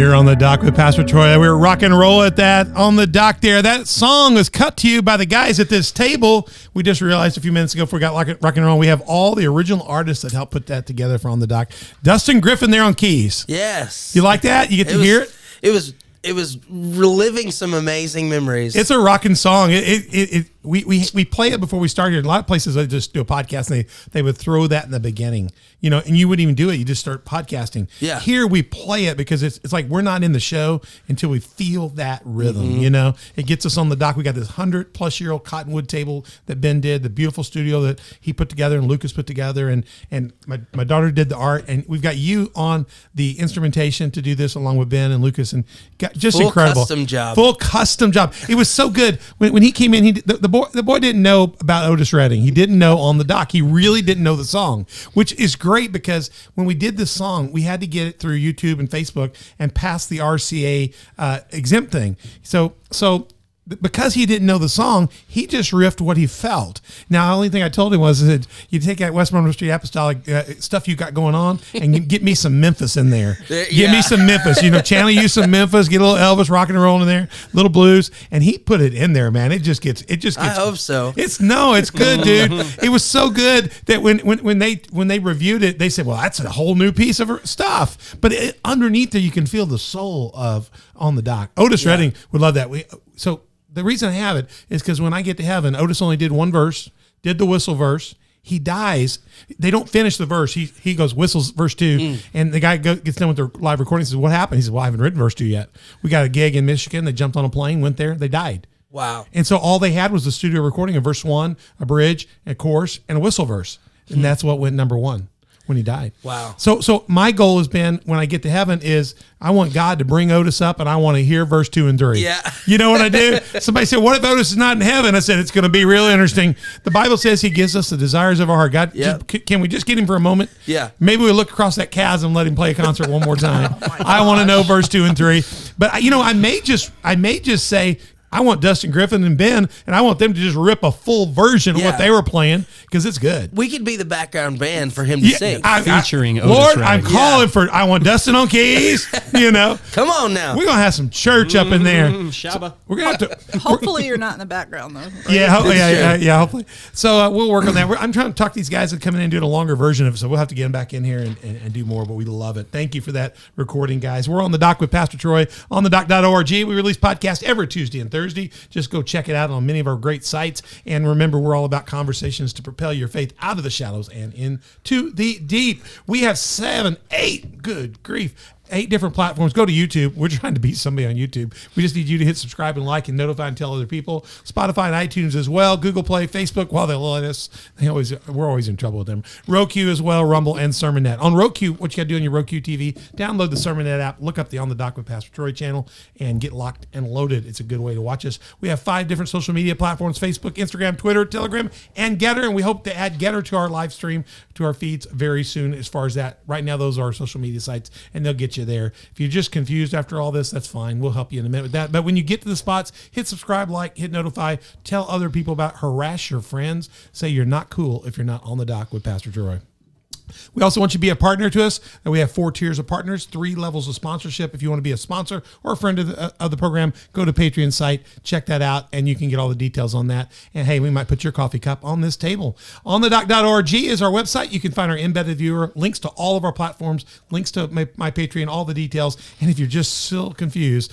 You're on the dock with Pastor Troy. We're rock and roll at that on the dock there. That song was cut to you by the guys at this table. We just realized a few minutes ago, forgot rock and roll. We have all the original artists that helped put that together for On the Dock. Dustin Griffith there on keys. Yes. You like that? You get to hear it? It was reliving some amazing memories. It's a rocking song. We play it before we start here. A lot of places they just do a podcast and they would throw that in the beginning, and you wouldn't even do it. You just start podcasting. Yeah. Here we play it because it's like we're not in the show until we feel that rhythm. It gets us on the dock. We got this 100-plus-year-old cottonwood table that Ben did, the beautiful studio that he put together and Lucas put together, and my daughter did the art, and we've got you on the instrumentation to do this along with Ben and Lucas, and just full incredible full custom job. It was so good when he came in. The boy didn't know about Otis Redding. He didn't know On the Dock. He really didn't know the song, which is great because when we did this song, we had to get it through YouTube and Facebook and pass the RCA exempt thing. So because he didn't know the song, he just riffed what he felt. Now, the only thing I told him was that you take that West Monroe Street Apostolic stuff you got going on and you get me some Memphis in there. Get me some Memphis. Channel you some Memphis, get a little Elvis rock and roll in there, little blues, and he put it in there, man. It just gets. I hope so. It's good, dude. It was so good that when they reviewed it, they said, "Well, that's a whole new piece of stuff." But underneath there, you can feel the soul of On the Dock. Otis Redding would love that. The reason I have it is because when I get to heaven, Otis only did one verse, did the whistle verse. He dies. They don't finish the verse. He goes, whistles verse 2. And the guy gets done with their live recording. He says, what happened? He says, well, I haven't written verse 2 yet. We got a gig in Michigan. They jumped on a plane, went there. They died. Wow. And so all they had was the studio recording of verse 1, a bridge, a chorus, and a whistle verse. And that's what went number 1 when he died. Wow. So my goal has been when I get to heaven is I want God to bring Otis up and I want to hear verse 2 and 3. Yeah. You know what I do? Somebody said, what if Otis is not in heaven? I said, it's going to be real interesting. The Bible says he gives us the desires of our heart. God, can we just get him for a moment? Yeah. Maybe we look across that chasm and let him play a concert one more time. I want to know verse 2 and 3. But I may just say, I want Dustin Griffith and Ben, and I want them to just rip a full version of what they were playing because it's good. We could be the background band for him to sing. Featuring Otis Lord, Redding. I'm calling for, I want Dustin on keys, Come on now. We're going to have some church up in there. Shabba. So we're going to have to. Hopefully you're not in the background, though. Right? Yeah, hopefully. So we'll work on that. I'm trying to talk these guys that come in and do a longer version of it, so we'll have to get them back in here and do more, but we love it. Thank you for that recording, guys. We're on the dock with Pastor Troy, on the dock.org. We release podcasts every Tuesday and Thursday. Just go check it out on many of our great sites. And remember, we're all about conversations to propel your faith out of the shadows and into the deep. We have 8 different platforms. Go to YouTube. We're trying to beat somebody on YouTube. We just need you to hit subscribe and like and notify and tell other people. Spotify and iTunes as well. Google Play, Facebook. While they let us, we're always in trouble with them. Roku as well, Rumble and SermonNet. On Roku, what you got to do on your Roku TV, download the SermonNet app, look up the On the Dock with Pastor Troy channel, and get locked and loaded. It's a good way to watch us. We have 5 different social media platforms: Facebook, Instagram, Twitter, Telegram, and Getter. And we hope to add Getter to our live stream, to our feeds very soon. As far as that, right now, those are our social media sites, and they'll get you there. If you're just confused after all this, that's fine. We'll help you in a minute with that. But when you get to the spots, hit subscribe, like, hit notify, tell other people about, harass your friends, say you're not cool if you're not on the dock with Pastor Troy. We also want you to be a partner to us. We have 4 tiers of partners, 3 levels of sponsorship. If you want to be a sponsor or a friend of the program, go to Patreon site, check that out, and you can get all the details on that. And hey, we might put your coffee cup on this table. OnTheDock.org is our website. You can find our embedded viewer, links to all of our platforms, links to my Patreon, all the details. And if you're just still confused,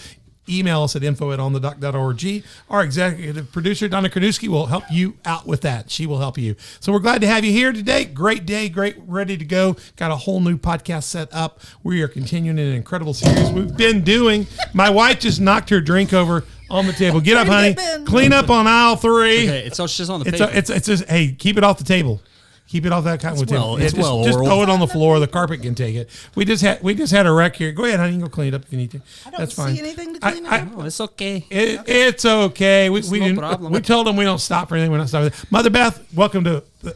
email us at info@onthedock.org. Our executive producer, Donna Karnowski, will help you out with that. She will help you. So we're glad to have you here today. Great day, ready to go. Got a whole new podcast set up. We are continuing an incredible series we've been doing. My wife just knocked her drink over on the table. Get up, honey. Clean up on aisle 3. Okay, it's just on the paper. It's just, hey, keep it off the table. Keep it off that cottonwood table. Just throw it on the floor. The carpet can take it. We just had a wreck here. Go ahead, honey. You can go clean it up if you need to. I don't That's fine. see anything to clean up. No, it's okay. It's okay. We problem. We told them we don't stop for anything. We're not stopping. Mother Beth, welcome to the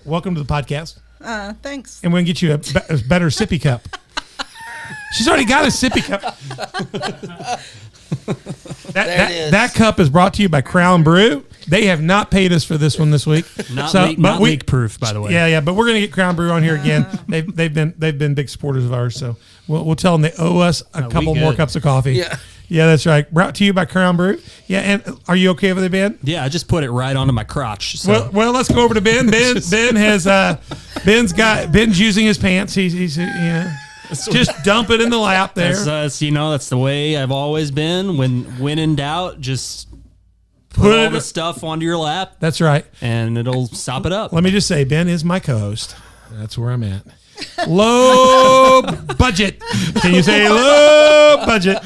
podcast. Thanks. And we're gonna get you a better sippy cup. She's already got a sippy cup. That cup is brought to you by Crown Brew. They have not paid us for this one this week. Not leak proof, by the way. Yeah, but we're gonna get Crown Brew on here again. They've been big supporters of ours. So We'll tell them they owe us a couple more cups of coffee. Yeah. Yeah, that's right. Brought to you by Crown Brew. Yeah, and are you okay with it, Ben? Yeah, I just put it right onto my crotch. So. Well, let's go over to Ben. Ben has Ben's using his pants. He's just dump it in the lap there. That's the way I've always been. When in doubt, just put all the stuff onto your lap. That's right, and it'll sop it up. Let me just say, Ben is my co-host. That's where I'm at. Low budget. Can you say low budget?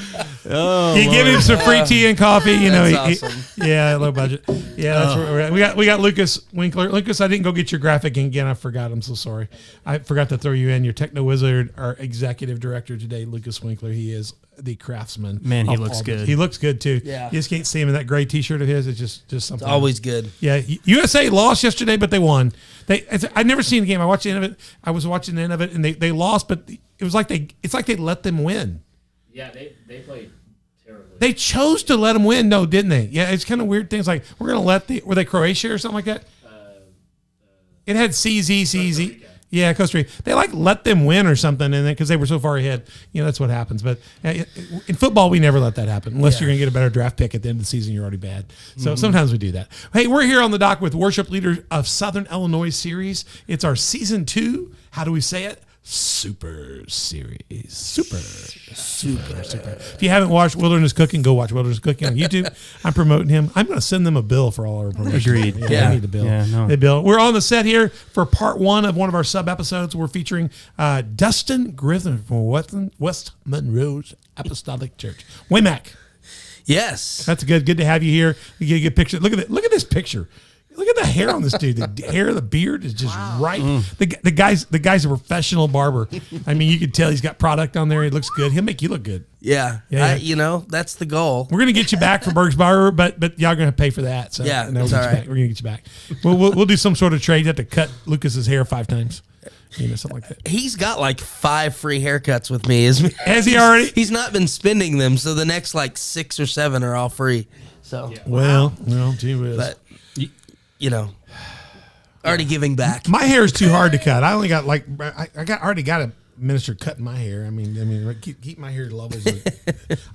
Oh, you give him some free tea and coffee. That's awesome. Yeah, low budget. Yeah, that's where we're at. We got Lucas Winkler. Lucas, I didn't go get your graphic again. I forgot. I'm so sorry. I forgot to throw you in. Your techno wizard, our executive director today, Lucas Winkler. He is the craftsman. Man, he looks good. He looks good too. Yeah. You just can't see him in that gray T-shirt of his. It's just something. It's always good. Yeah, USA lost yesterday, but they won. I'd never seen the game. I watched the end of it. I was watching the end of it, and they lost, but it was like it's like they let them win. Yeah, they played terribly. They chose to let them win, no, didn't they? Yeah, it's kind of weird things like we're going to were they Croatia or something like that? It had CZ. Yeah, Costa Rica. They let them win or something, and because they were so far ahead, that's what happens. But in football, we never let that happen unless you're going to get a better draft pick at the end of the season. You're already bad. So sometimes we do that. Hey, we're here on the dock with Worship Leader of Southern Illinois series. It's our season 2. How do we say it? Super series. Super. If you haven't watched Wilderness Cooking, go watch Wilderness Cooking on YouTube. I'm promoting him. I'm going to send them a bill for all our promotion. Agreed. Yeah, I need the bill. Yeah, no. They bill. We're on the set here for part 1 of one of our sub episodes. We're featuring Dustin Griffith from West Monroe's Apostolic Church. WMAC. Yes. That's good. Good to have you here. You get a good picture. Look at it. Look at this picture. Look at the hair on this dude. The hair, the beard is just right. The guy's a professional barber. I mean, you can tell he's got product on there. He looks good. He'll make you look good. Yeah. That's the goal. We're gonna get you back for Berg's Barber, but y'all gonna pay for that. So yeah, no, it's all right. We're gonna get you back. We'll do some sort of trade. You have to cut Lucas's hair 5 times. Something like that. He's got 5 free haircuts with me. Has he already? He's not been spending them, so the next 6 or 7 are all free. So well, gee whiz. But already giving back. My hair is too hard to cut. I only got already got a minister cutting my hair. I mean, keep my hair levels.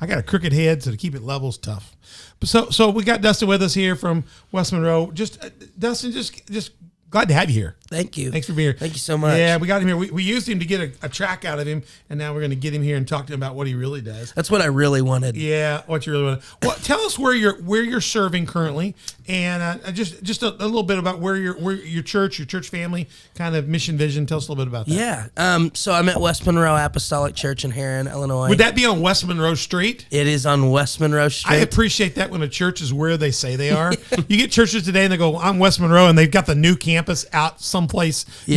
I got a crooked head, so to keep it level is tough. But so we got Dustin with us here from West Monroe. Dustin, just glad to have you here. Thank you. Thanks for being here. Thank you so much. Yeah, we got him here. We used him to get a track out of him, and now we're going to get him here and talk to him about what he really does. That's what I really wanted. Yeah, what you really wanted. Well, tell us where you're serving currently, and just a little bit about where your church family, kind of mission vision. Tell us a little bit about that. Yeah. So I'm at West Monroe Apostolic Church in Herrin, Illinois. Would that be on West Monroe Street? It is on West Monroe Street. I appreciate that when a church is where they say they are. You get churches today and they go, I'm West Monroe, and they've got the new campus out someplace,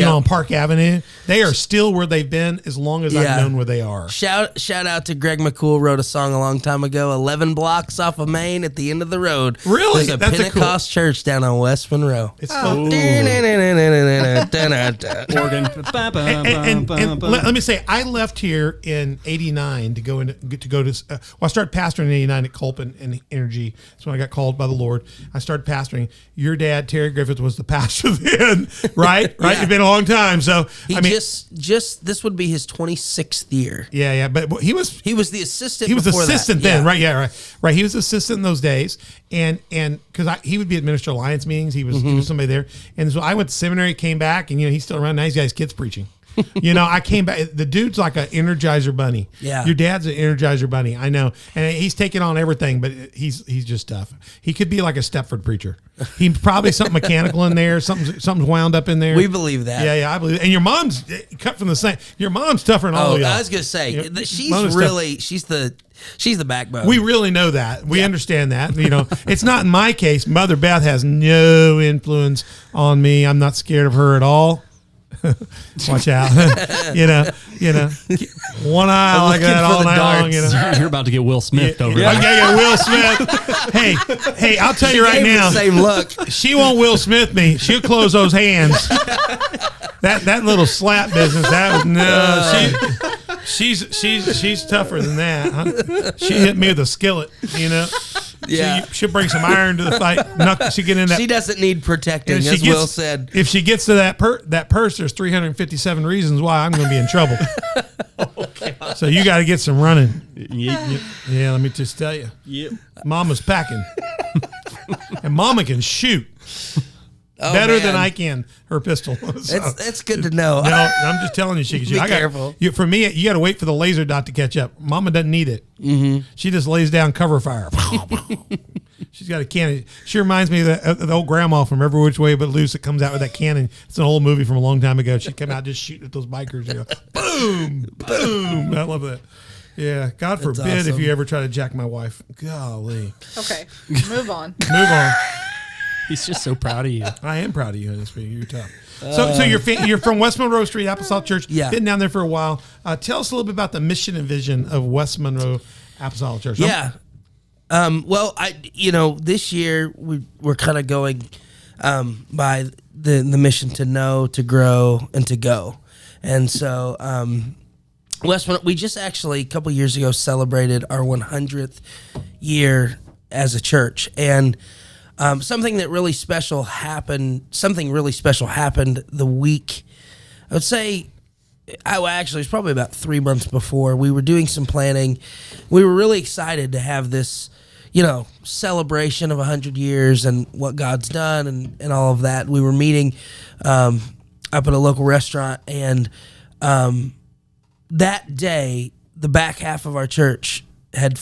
on Park Avenue. They are still where they've been as long as I've known where they are. Shout out to Greg McCool, wrote a song a long time ago, 11 blocks off of Main at the end of the road. Really? There's a Pentecost church down on West Monroe. It's Organ. and let me say, I left here in '89 to go to. I started pastoring in '89 at Culpin and Energy. That's when I got called by the Lord. I started pastoring. Your dad, Terry Griffith, was the pastor then, right? Right. Yeah. It's been a long time. So just this would be his 26th year. Yeah. But he was the assistant. He was before assistant that. then, Yeah. right? Yeah, right. He was assistant in those days, and because he would be at Minister Alliance meetings. He was somebody there, and so I went to seminary, came back, and he's still around. Now he's got his kids preaching. I came back. The dude's like an Energizer bunny. Yeah. Your dad's an Energizer bunny. I know, and he's taking on everything, but he's just tough. He could be like a Stepford preacher. He's probably something mechanical in there. Something's wound up in there. We believe that. Yeah, I believe it. And your mom's cut from the same. Your mom's tougher than all of y'all. I was gonna say she's the backbone. We really know that. We understand that. It's not in my case. Mother Beth has no influence on me. I'm not scared of her at all. Watch out. One eye like that all night long. You're about to get Will Smith over there. Yeah, Will Smith. Hey, I'll tell you right now. Same look. She won't Will Smith me. She'll close those hands. That little slap business. She's tougher than that. Huh? She hit me with a skillet. Yeah. She'll bring some iron to the fight. She get in that. She doesn't need protecting, as Will said. If she gets to that purse, there's 357 reasons why I'm going to be in trouble. So you got to get some running. Yeah. Yeah, let me just tell you. Yep. Mama's packing. And Mama can shoot Oh, better than man. I can her pistol. So, That's good to know. no, I'm just telling you, she can shoot. Be careful. For me, you got to wait for the laser dot to catch up. Mama doesn't need it. Mm-hmm. She just lays down cover fire. She's got a cannon. She reminds me of the old grandma from Every Which Way But Loose that comes out with that cannon. It's an old movie from a long time ago. She'd come out just shooting at those bikers. You know, boom, boom. I love that. Yeah, God forbid if awesome. you ever try to jack my wife. Golly. Okay, move on. Move on. He's just so proud of you. I am proud of you, honestly. You're tough. So you're from West Monroe Street, Apostolic Church. Yeah. Been down there for a while. Tell us a little bit about the mission and vision of West Monroe Apostolic Church. Yeah. Well, this year we're kind of going by the mission to know, to grow, and to go. And so West Monroe, we just actually a couple years ago celebrated our 100th year as a church, and something really special happened the week. I would say, actually, it's probably about 3 months before. We were doing some planning. We were really excited to have this, celebration of 100 years and what God's done and all of that. We were meeting up at a local restaurant, and that day, the back half of our church had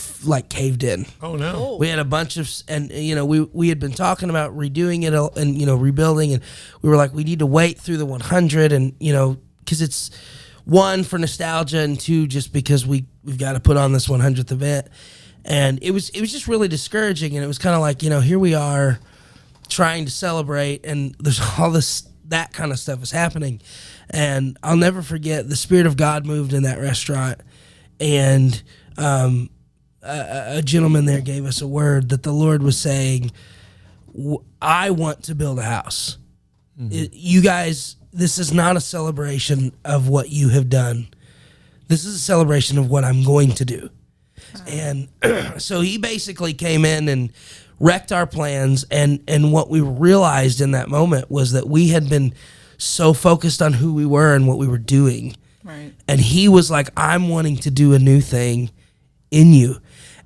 caved in. Oh no. We had a bunch of, and we had been talking about redoing it and rebuilding, and we were like, we need to wait through the 100, and because it's one for nostalgia, and two just because we've got to put on this 100th event, and it was just really discouraging, and it was kind of like here we are trying to celebrate, and there's all that kind of stuff is happening, and I'll never forget the Spirit of God moved in that restaurant, and a gentleman there gave us a word that the Lord was saying, I want to build a house. Mm-hmm. You guys, this is not a celebration of what you have done. This is a celebration of what I'm going to do. And so he basically came in and wrecked our plans. And what we realized in that moment was that we had been so focused on who we were and what we were doing. Right. And he was like, I'm wanting to do a new thing in you.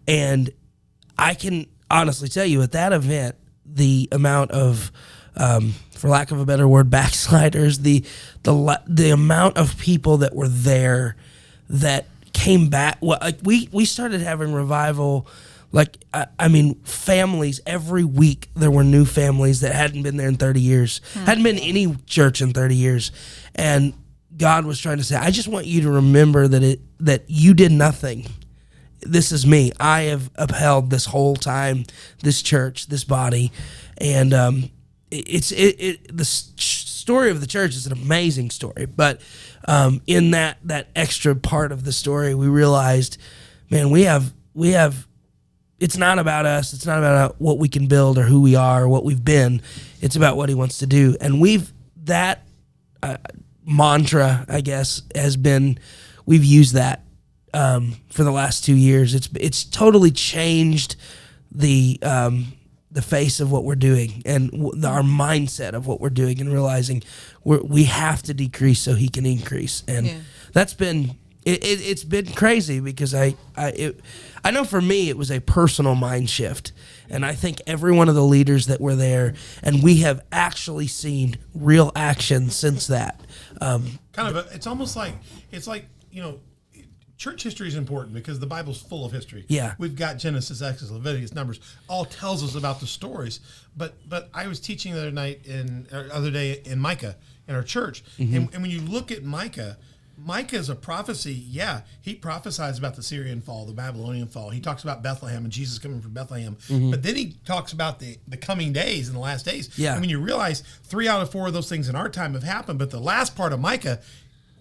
And I can honestly tell you at that event, the amount of, for lack of a better word, backsliders, the amount of people that were there that came back. Well, we started having revival, families every week. There were new families that hadn't been there in 30 years, hadn't been in any church in 30 years. And God was trying to say, I just want you to remember that you did nothing. This is me. I have upheld this whole time, this church, this body, and the story of the church is an amazing story. But in that extra part of the story, we realized, man, we have. It's not about us. It's not about what we can build or who we are or what we've been. It's about what He wants to do, and that mantra, I guess, has been. We've used that for the last 2 years. It's totally changed the face of what we're doing and our mindset of what we're doing, and realizing we have to decrease so He can increase. And that's been it's been crazy, because I know for me it was a personal mind shift, and I think every one of the leaders that were there, and we have actually seen real action since that. It's almost like church history is important because the Bible's full of history. Yeah. We've got Genesis, Exodus, Leviticus, Numbers, all tells us about the stories. But I was teaching the other day in Micah in our church. Mm-hmm. And when you look at Micah is a prophecy. Yeah, he prophesies about the Syrian fall, the Babylonian fall. He talks about Bethlehem and Jesus coming from Bethlehem. Mm-hmm. But then he talks about the coming days and the last days. Yeah. And when you realize 3 out of 4 of those things in our time have happened, but the last part of Micah,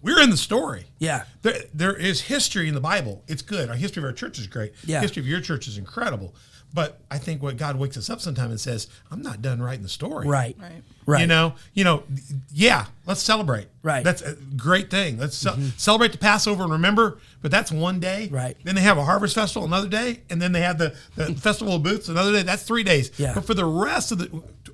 we're in the story. Yeah. There is history in the Bible. It's good. Our history of our church is great. Yeah. History of your church is incredible. But I think what God wakes us up sometime and says, I'm not done writing the story. Right. Yeah, let's celebrate. Right. That's a great thing. Let's celebrate the Passover and remember, but that's one day. Right. Then they have a harvest festival another day, and then they have the Festival of Booths another day. That's 3 days. Yeah. But for the rest of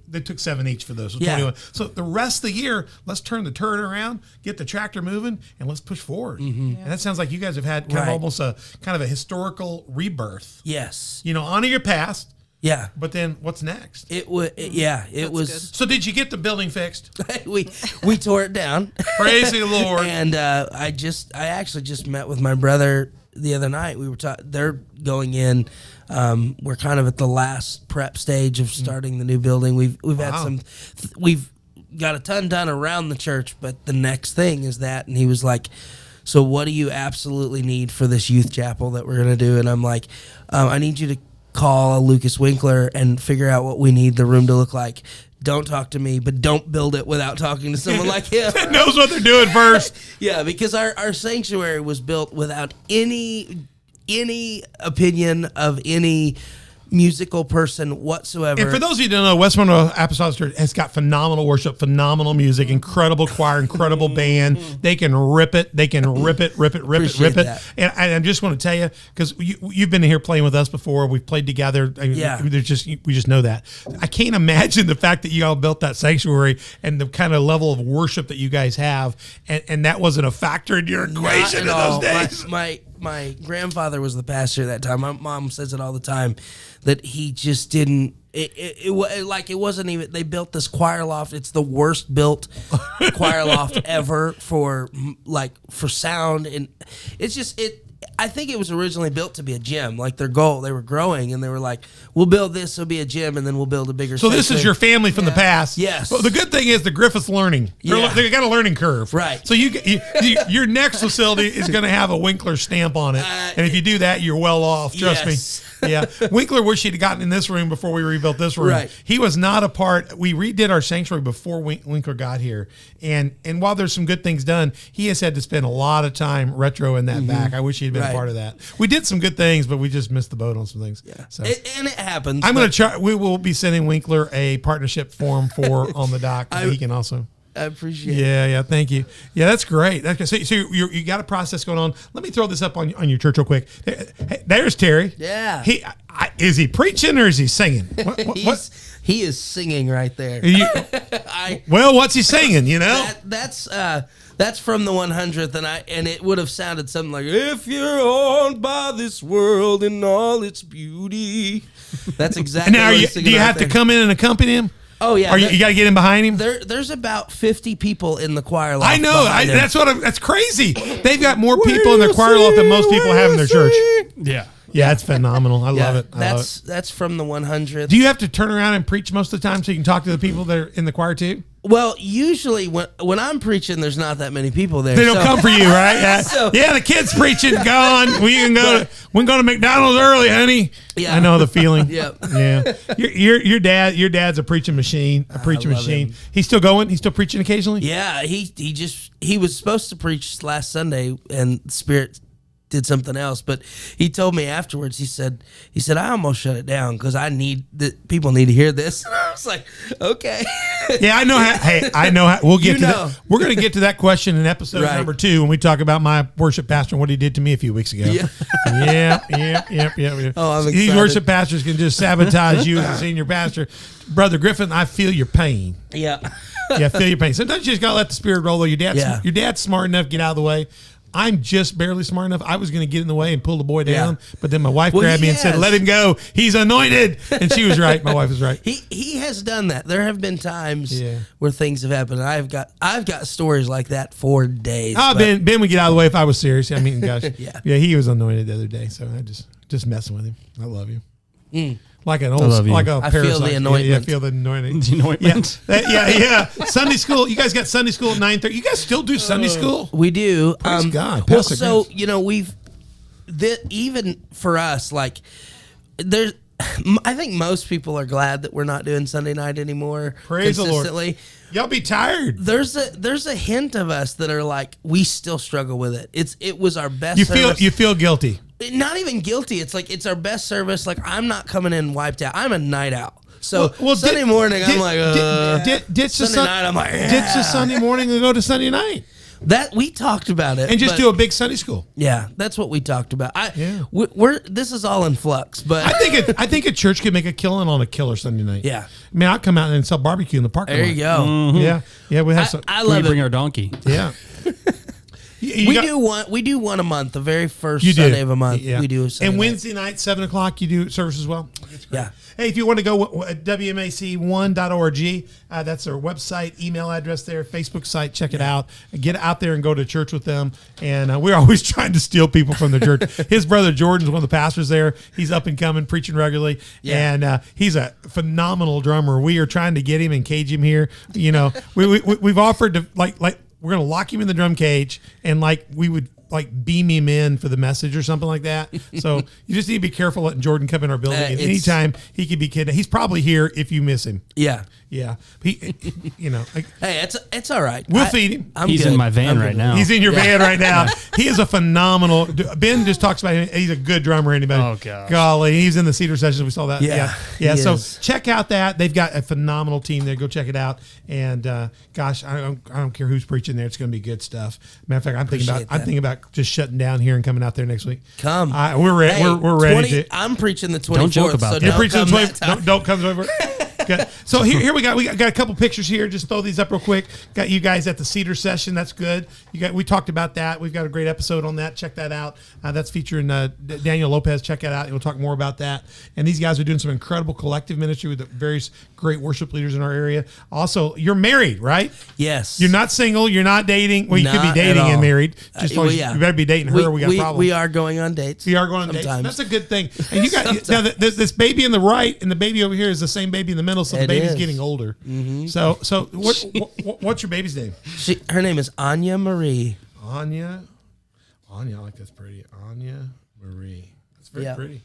they took 7 each for those. So Yeah. 21. So the rest of the year, let's turn the turret around, get the tractor moving, and let's push forward. And that sounds like you guys have had kind of Right. almost a kind of a historical rebirth. Yes. Honor your past, Yeah. but then what's next? It was. It was. So did you get the building fixed? we tore it down. Praise the Lord. And I actually just met with my brother the other night. We were they're going in. We're kind of at the last prep stage of starting the new building. We've had Wow. we've got a ton done around the church, but the next thing is that. And he was like, "So what do you absolutely need for this youth chapel that we're gonna do?" And I'm like, "I need you to call Lucas Winkler and figure out what we need the room to look like. Don't talk to me, but don't build it without talking to someone like him." Knows what they're doing first. Yeah, because our sanctuary was built without any opinion of any musical person whatsoever. And for those of you who don't know, West Monroe Apostolic Church has got phenomenal worship, phenomenal music, incredible choir, incredible band. They can rip it. They can rip it. Appreciate that. And I just want to tell you, because you've been here playing with us before. We've played together. I mean, Yeah. we just know that. I can't imagine the fact that you all built that sanctuary and the kind of level of worship that you guys have, and that wasn't a factor in your equation in those days. My grandfather was the pastor at that time. My mom says it all the time that he just didn't. It wasn't even. They built this choir loft. It's the worst built choir loft ever for sound, and it's just it. I think it was originally built to be a gym. Like their goal, they were growing, and they were like, "We'll build this. It'll be a gym, and then we'll build a bigger." So this is your family from the past. Yes. Well, the good thing is the Griffiths learning. They got a learning curve. Right. So your next facility is going to have a Winkler stamp on it, and if you do that, you're well off. Trust Yes. me. Yeah. Winkler wished he'd gotten in this room before we rebuilt this room. Right. He was not a part. We redid our sanctuary before Winkler got here, and while there's some good things done, he has had to spend a lot of time retro in that back. I wish he'd been a Right. part of that. We did some good things, but we just missed the boat on some things. Yeah. So. And it happens. I'm going to try. We will be sending Winkler a partnership form for on the dock. He can also. I appreciate it. Yeah. Thank you. Yeah, that's great. So you got a process going on. Let me throw this up on your church real quick. There's Terry. Yeah. Is he preaching or is he singing? What? He is singing right there. Well, what's he singing? That's from the 100th, and it would have sounded something like, "If you're owned by this world in all its beauty." That's exactly. Now, what he's do singing you right have there. to come in and accompany him? Oh yeah, Or you got to get in behind him? There's about 50 people in the choir loft. I know. behind him. That's crazy. They've got more people in their choir loft than most people have in their church. Yeah. Yeah, it's phenomenal. I Yeah, love it. That's from the 100th. Do you have to turn around and preach most of the time so you can talk to the people that are in the choir too? Well, usually when I'm preaching, there's not that many people there. They don't come for you, right? Yeah, So- the kids preaching gone. We can go. We can go to McDonald's early, honey. Yeah. I know the feeling. Yep. Yeah. Your dad's a preaching machine. A preaching love machine. him. He's still going. He's still preaching occasionally. Yeah, he was supposed to preach last Sunday, and the Spirit did something else. But he told me afterwards. He said I almost shut it down because people need to hear this. And I was like, okay. Yeah, I know. I know. We'll get You to know. that. We're going to get to that question in episode Right. number 2 when we talk about my worship pastor and what he did to me a few weeks ago. Yeah. Yeah. Oh, I'm These excited. worship pastors can just sabotage you as a senior pastor. Brother Griffin, I feel your pain. Yeah. Yeah, I feel your pain. Sometimes you just got to let the Spirit roll. Though your dad's smart enough to get out of the way. I'm just barely smart enough. I was going to get in the way and pull the boy down, but then my wife grabbed me and said, "Let him go. He's anointed." And she was right. My wife was right. He has done that. There have been times Yeah. where things have happened. I've got stories like that for days. Oh, but- Ben would get out of the way if I was serious. I mean, gosh, Yeah. he was anointed the other day, so I just messing with him. I love you. Like an old, love you. like a I feel the parasite. anointment. Yeah, I feel the anointing. Anointment. Yeah. Sunday school. You guys got Sunday school at 9:30. You guys still do Sunday school? We do. Praise God. Well, Pastor so Griffith. even for us, like there's. I think most people are glad that we're not doing Sunday night anymore. Praise the Lord. consistently. Y'all be tired. There's a hint of us that are like we still struggle with it. It was our best. You feel guilty. Not even guilty. It's like it's our best service. Like I'm not coming in wiped out. I'm a night out. So Sunday morning, I'm like, ditch the Sunday night, I'm like, ditch the Sunday morning and go to Sunday night. That we talked about it, and just but- do a big Sunday school. Yeah, that's what we talked about. Yeah. We're this is all in flux, but I think a church could make a killing on a killer Sunday night. Yeah. I mean, I'll come out and sell barbecue in the parking there lot. you go. Yeah, we have some. I We love bring it. our donkey. Yeah. We do one a month. The very first You do. Sunday of a month, Yeah. we do a Sunday And night. Wednesday night, 7:00, you do service as well. Yeah. Hey, if you want to go at WMAC1.org, that's our website, email address there, Facebook site, check it out. Get out there and go to church with them. And we're always trying to steal people from the church. His brother Jordan's one of the pastors there. He's up and coming, preaching regularly. Yeah. And he's a phenomenal drummer. We are trying to get him and cage him here. You know, we've offered to, like we're going to lock him in the drum cage, and we would beam him in for the message or something like that. So you just need to be careful letting Jordan come in our building. And anytime he could be kidnapped. He's probably here if you miss him. Yeah. Yeah. Hey, it's all right. We'll feed him. He's good. in my van right now. He's in your van right now. He is a phenomenal. Ben just talks about him. He's a good drummer. Anybody? Oh, gosh. Golly, he's in the Cedar sessions. We saw that. Yeah, yeah. he So is. check out that. They've got a phenomenal team there. Go check it out. And gosh, I don't care who's preaching there. It's going to be good stuff. Matter of fact, I'm thinking about just shutting down here and coming out there next week. Come. We're ready. Hey, we're ready. 20 I'm preaching the 24th. Don't joke about so that. You're don't preaching come the that 20. time. Don't come over. Okay. So here we got a couple pictures here. Just throw these up real quick. Got you guys at the Cedar session. That's good. We talked about that. We've got a great episode on that. Check that out. That's featuring Daniel Lopez. Check that out. We'll talk more about that. And these guys are doing some incredible collective ministry with the various great worship leaders in our area. Also, you're married, right? Yes. You're not single. You're not dating. Well, you could be Not dating at and all. married. Just Well, yeah. you better be dating her. We got problems. We are going on dates. We are going on dates. Sometimes. That's a good thing. And you got now this baby in the right and the baby over here is the same baby in the middle. So the It baby's is. getting older. So what's your baby's name? Her name is Anya Marie. Anya, I like that's pretty. Anya Marie. That's very Yeah. pretty.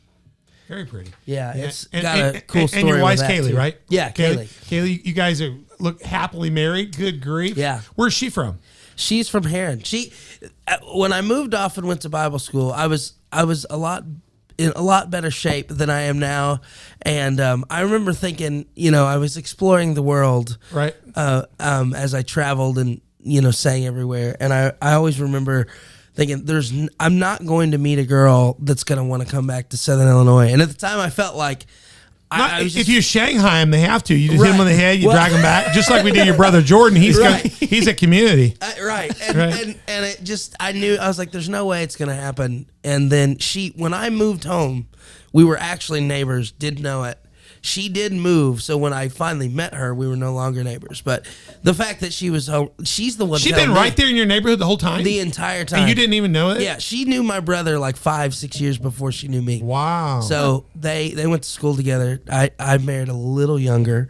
Very pretty. Yeah, it's And- got and- a cool and story. your with wife's that, Kaylee, too. right? Yeah, Kaylee. Kaylee, you guys look happily married. Good grief. Yeah. Where's she from? She's from Herrin. When I moved off and went to Bible school, I was in a lot better shape than I am now, and I remember thinking, I was exploring the world, Right. as I traveled and sang everywhere, and I always remember thinking, I'm not going to meet a girl that's going to want to come back to Southern Illinois, and at the time I felt like. I was if just, you Shanghai him, they have to. You just hit him on the head. You Well- drag him back, just like we did your brother Jordan. He's Right. he's at community. right. Right. And it just, I was like, there's no way it's going to happen. And then when I moved home, we were actually neighbors, didn't know it. She did move. So when I finally met her, we were no longer neighbors. But the fact that she was home, she's the one She's telling been me right there in your neighborhood the whole time. the entire time. and you didn't even know it. Yeah. She knew my brother like 5-6 years before she knew me. Wow. So they went to school together. I married a little younger.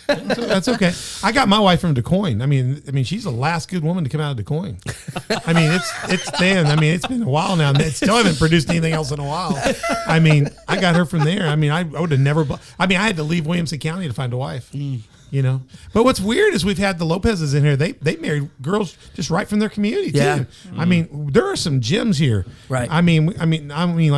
That's okay. I got my wife from DeCoin. I mean, she's the last good woman to come out of DeCoin. I mean, it's been a while now. And it still haven't produced anything else in a while. I mean, I got her from there. I mean, I would have never. I had to leave Williamson County to find a wife. But what's weird is we've had the Lopez's in here. They married girls just right from their community too. Yeah. I mean, there are some gyms here. Right. I mean like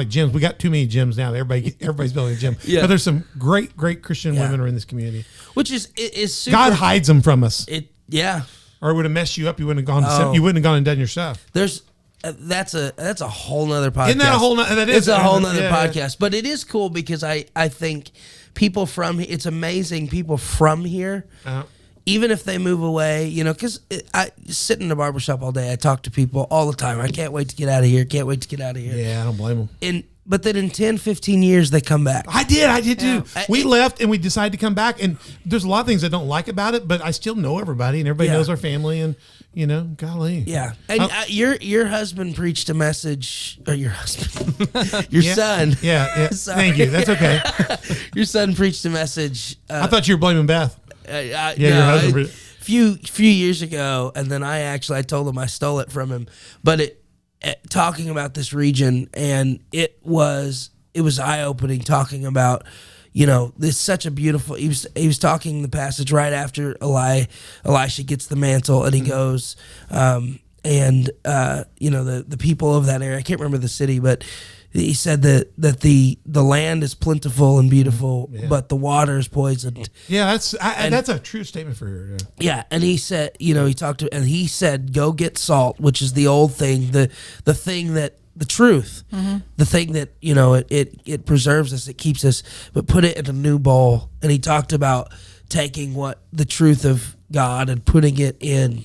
gyms. We got too many gyms now. Everybody's building a gym. Yeah. But there's some great Christian women are in this community. Which is super. God hides them from us, Yeah. or it would have messed you up. You wouldn't have gone. You wouldn't have gone and done your stuff. There's that's a whole nother podcast. Isn't that a whole? That is It's a whole nother yeah. podcast, but it is cool because I think people it's amazing people from here, even if they move away, because I sit in the barbershop all day. I talk to people all the time. I can't wait to get out of here. Can't wait to get out of here. Yeah, I don't blame them. But then in 10, 15 years, they come back. I did too. Yeah. We left and we decided to come back, and there's a lot of things I don't like about it, but I still know everybody, and everybody Yeah. knows our family, and golly. Yeah. And your husband preached a message, or your husband, your son. Yeah. Sorry. Thank you. That's okay. Your son preached a message. I thought you were blaming Beth. Your husband. Few years ago, and then I told him I stole it from him. But talking about this region, and it was eye opening. Talking about this such a beautiful. He was talking the passage right after Elisha gets the mantle, and he goes, the people of that area. I can't remember the city, but he said that the land is plentiful and beautiful, but the water is poisoned. Yeah, that's a true statement for her. Yeah. Yeah, and he said, he said, go get salt, which is the old thing, the thing that the truth, the thing that it preserves us, it keeps us, but put it in a new bowl. And he talked about taking what the truth of God and putting it in,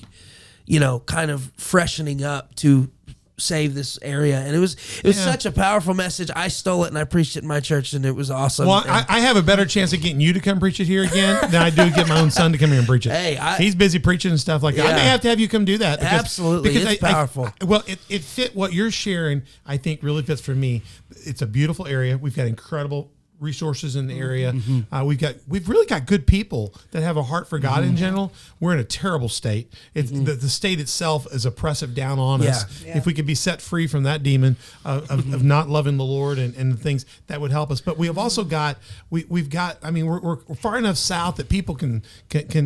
kind of freshening up to save this area. And it was such a powerful message. I stole it and I preached it in my church, and it was awesome. Well, I have a better chance of getting you to come preach it here again than I do get my own son to come here and preach it. Hey, he's busy preaching and stuff like that. I may have to have you come do that. Absolutely. It's powerful. It fit what you're sharing. I think really fits for me. It's a beautiful area. We've got incredible resources in the area. We've really got good people that have a heart for God in general. We're in a terrible state. It's the state itself is oppressive down on us. Yeah. If we could be set free from that demon of not loving the Lord and the things that would help us. But we have also got we're far enough south that people can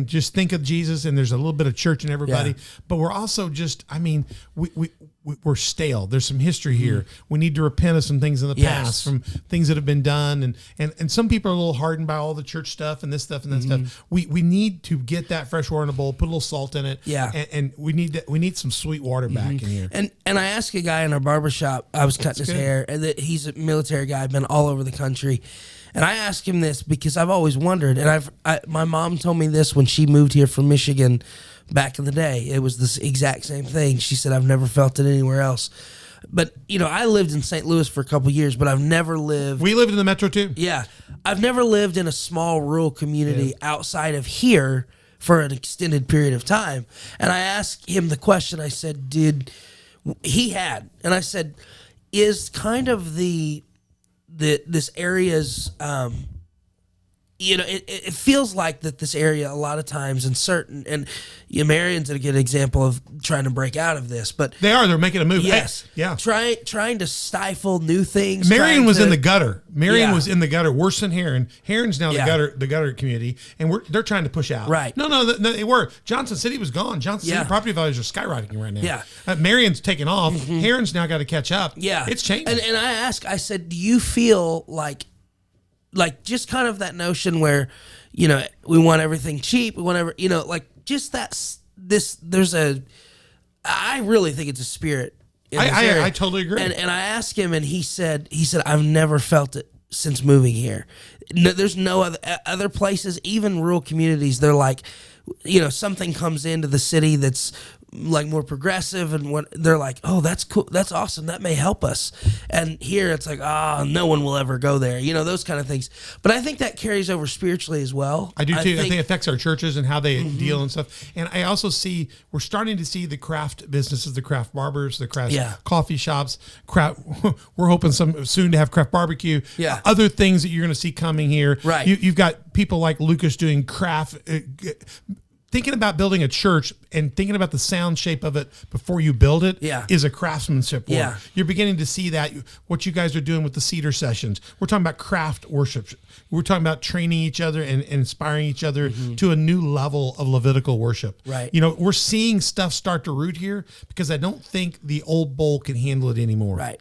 just think of Jesus, and there's a little bit of church in everybody. But we're also just we're stale. There's some history here. We need to repent of some things in the past, from things that have been done, and some people are a little hardened by all the church stuff and this stuff and that stuff. We need to get that fresh water in a bowl, put a little salt in it, and we need some sweet water back in here. And I asked a guy in our barbershop, I was cutting his hair, and that he's a military guy, been all over the country. And I asked him this because I've always wondered, and my mom told me this when she moved here from Michigan back in the day. It was this exact same thing. She said, I've never felt it anywhere else. But, I lived in St. Louis for a couple of years, but I've never lived. We lived in the metro too. Yeah. I've never lived in a small rural community outside of here for an extended period of time. And I asked him the question, I said, and I said, is kind of this area's, it feels like that this area a lot of times and Marion's a good example of trying to break out of this, but they're making a move. Yes. Yeah. Trying to stifle new things. Marion was in the gutter. Marion was in the gutter worse than Herrin. Herrin's now the gutter community, and they're trying to push out. Right. No, they were. Johnson City was gone. Johnson City property values are skyrocketing right now. Yeah. Marion's taking off. Herrin's now got to catch up. Yeah. It's changing. And I said, do you feel like just kind of that notion where, we want everything cheap, we want just I really think it's a spirit. I totally agree. And I asked him, and he said, I've never felt it since moving here. No, there's no other places, even rural communities. They're like, something comes into the city that's like more progressive, and what they're like, oh, that's cool, that's awesome, that may help us. And here it's like, no one will ever go there, those kind of things. But I think that carries over spiritually as well. I do too. I think it affects our churches and how they deal and stuff. And I also we're starting to see the craft businesses, the craft barbers, the craft coffee shops, we're hoping soon to have craft barbecue, other things that you're going to see coming here. Right. You've got people like Lucas doing craft, thinking about building a church and thinking about the sound shape of it before you build it is a craftsmanship work. Yeah. You're beginning to see that, what you guys are doing with the cedar sessions. We're talking about craft worship. We're talking about training each other and inspiring each other to a new level of Levitical worship. Right. We're seeing stuff start to root here because I don't think the old bowl can handle it anymore. Right.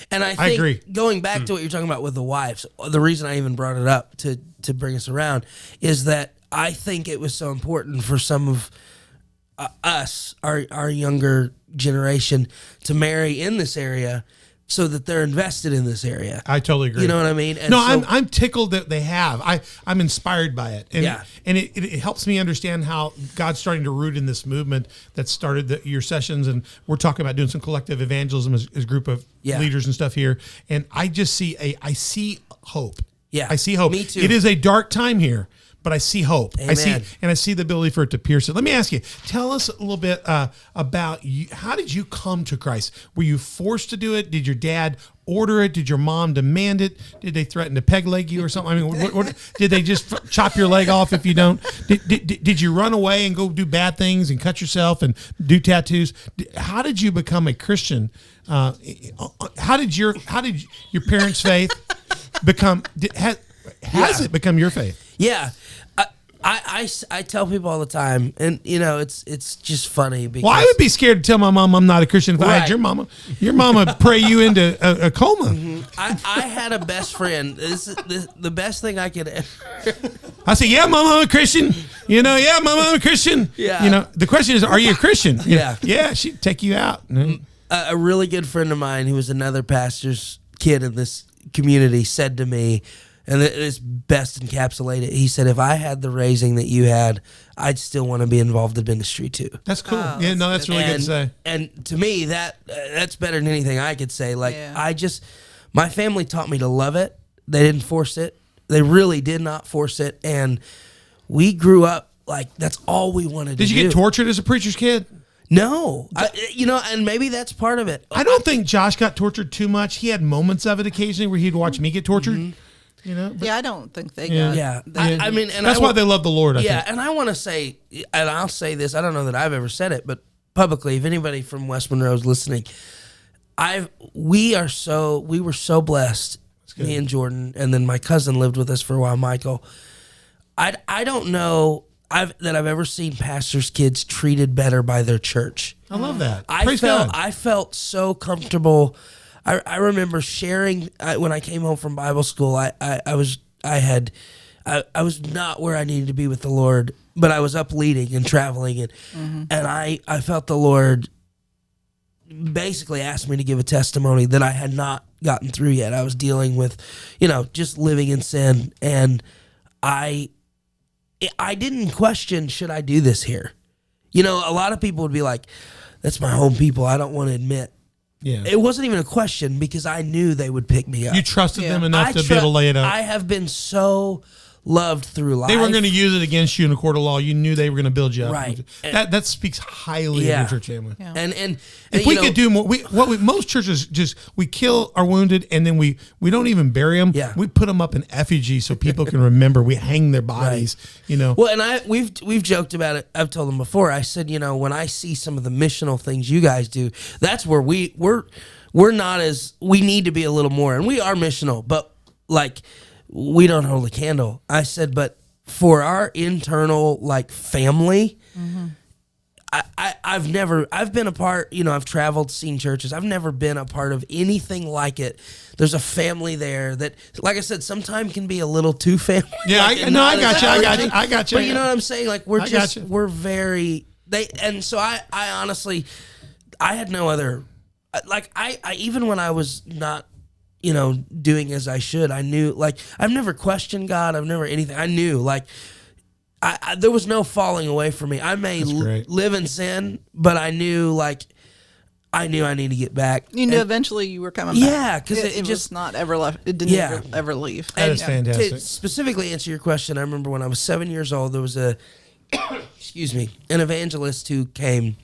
And I think agree. Going back to what you're talking about with the wives, the reason I even brought it up to bring us around is that I think it was so important for some of us, our younger generation, to marry in this area so that they're invested in this area. I totally agree. You know what I mean? And I'm tickled that they have. I'm inspired by it. And it helps me understand how God's starting to root in this movement that started your sessions. And we're talking about doing some collective evangelism as a group of leaders and stuff here. And I just see hope. Yeah. I see hope. Me too. It is a dark time here, but I see hope. Amen. I see the ability for it to pierce it. Let me ask you, tell us a little bit about you. How did you come to Christ? Were you forced to do it? Did your dad order it? Did your mom demand it? Did they threaten to peg leg you or something? I mean, what did they just chop your leg off if you don't? Did you run away and go do bad things and cut yourself and do tattoos? How did you become a Christian? How did your parents' faith become? Has it become your faith? Yeah. I tell people all the time, and it's just funny because Well, I would be scared to tell my mom I'm not a Christian if I had Right. your mama. Your mama pray you into a coma. I had a best friend. This is the best thing I could. I say, yeah, mama, I'm a Christian. Yeah, mama, I'm a Christian. Yeah. The question is, are you a Christian? Yeah. Yeah, she'd take you out. A really good friend of mine who was another pastor's kid in this community said to me, and it's best encapsulated. He said, if I had the raising that you had, I'd still want to be involved in ministry too. That's cool. That's really good to say. And to me, that's better than anything I could say. Like, Yeah. my family taught me to love it. They didn't force it. They really did not force it. And we grew up like that's all we wanted to do. Did you get tortured as a preacher's kid? No. And maybe that's part of it. I don't think Josh got tortured too much. He had moments of it occasionally where he'd watch me get tortured. But Yeah, I don't think they Yeah. got. Yeah. they- I mean, and that's why they love the Lord, I think. and I want to say, and I'll say this, I don't know that I've ever said it, but publicly, if anybody from West Monroe is listening, we were so blessed, me and Jordan, and then my cousin lived with us for a while, Michael. I don't know that I've ever seen pastors' kids treated better by their church. I love that. I Praise God. felt so comfortable. I remember sharing when I came home from Bible school. I was not where I needed to be with the Lord, but I was up leading and traveling, and I felt the Lord basically asked me to give a testimony that I had not gotten through yet. I was dealing with, just living in sin, and I didn't question, should I do this here? A lot of people would be like, that's my home people. I don't want to admit. Yeah. It wasn't even a question because I knew they would pick me up. You trusted them Yeah. enough to be able to lay it up. I have been so loved through life. They weren't going to use it against you in a court of law. You knew they were going to build you up. Right. That speaks highly Yeah. of your church family. Yeah. And If we could do more, most churches we kill our wounded and then we don't even bury them. Yeah. We put them up in effigy so people can remember. We hang their bodies. Well, and we've joked about it. I've told them before. I said, when I see some of the missional things you guys do, that's where we're not as, we need to be a little more, and we are missional, but like we don't hold a candle. I said, but for our internal family, I've been a part, I've traveled, seen churches. I've never been a part of anything like it. There's a family there that, like I said, sometimes can be a little too family. Yeah, I got you. But you know what I'm saying? Like gotcha. we're very, and so I honestly, I had no other, I even when I was not, doing as I should, I knew, I've never questioned God. I've never anything. I knew, there was no falling away from me. I may live in sin, but I knew, I need to get back. You knew eventually you were coming back. Yeah, because it just not ever left. It didn't ever leave. That is fantastic. To specifically answer your question, I remember when I was 7 years old, there was an evangelist who came,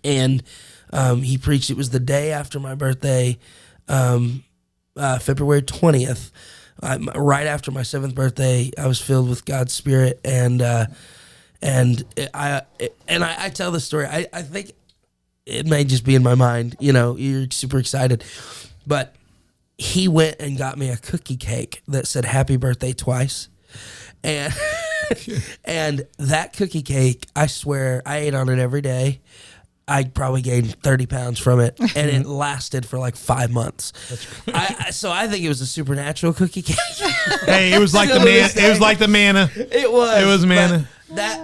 and he preached. It was the day after my birthday, February 20th. Right after my 7th birthday, I was filled with God's Spirit, and I tell this story. I think it may just be in my mind. You're super excited, but he went and got me a cookie cake that said "Happy Birthday" twice, and and that cookie cake, I swear, I ate on it every day. I probably gained 30 pounds from it, and it lasted for 5 months. So I think it was a supernatural cookie cake. Hey, it was like the man. It was like the manna. It was. It was manna.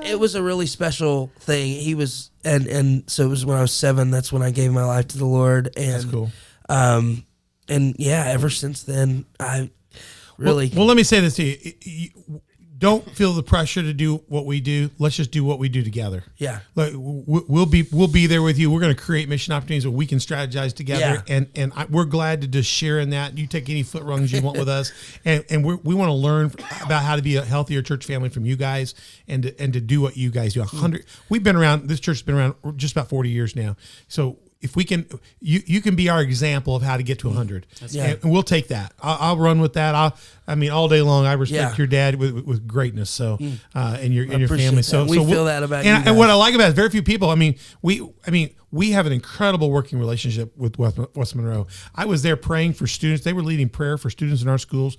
It was a really special thing. He was, and so it was when I was 7. That's when I gave my life to the Lord, and That's cool. And yeah, ever since then, I really. Well, let me say this to you. Don't feel the pressure to do what we do. Let's just do what we do together. Yeah. We'll be there with you. We're going to create mission opportunities where we can strategize together, and we're glad to just share in that. You take any foot rungs you want with us, and we want to learn about how to be a healthier church family from you guys, and to do what you guys do. 100. We've been around. This church has been around just about 40 years now. So if we can, you can be our example of how to get to 100, and we'll take that. I'll run with that. All day long. I respect your dad with greatnest. So, and your family. That. So we feel that about you. And what I like about it is very few people. We have an incredible working relationship with West Monroe. I was there praying for students. They were leading prayer for students in our schools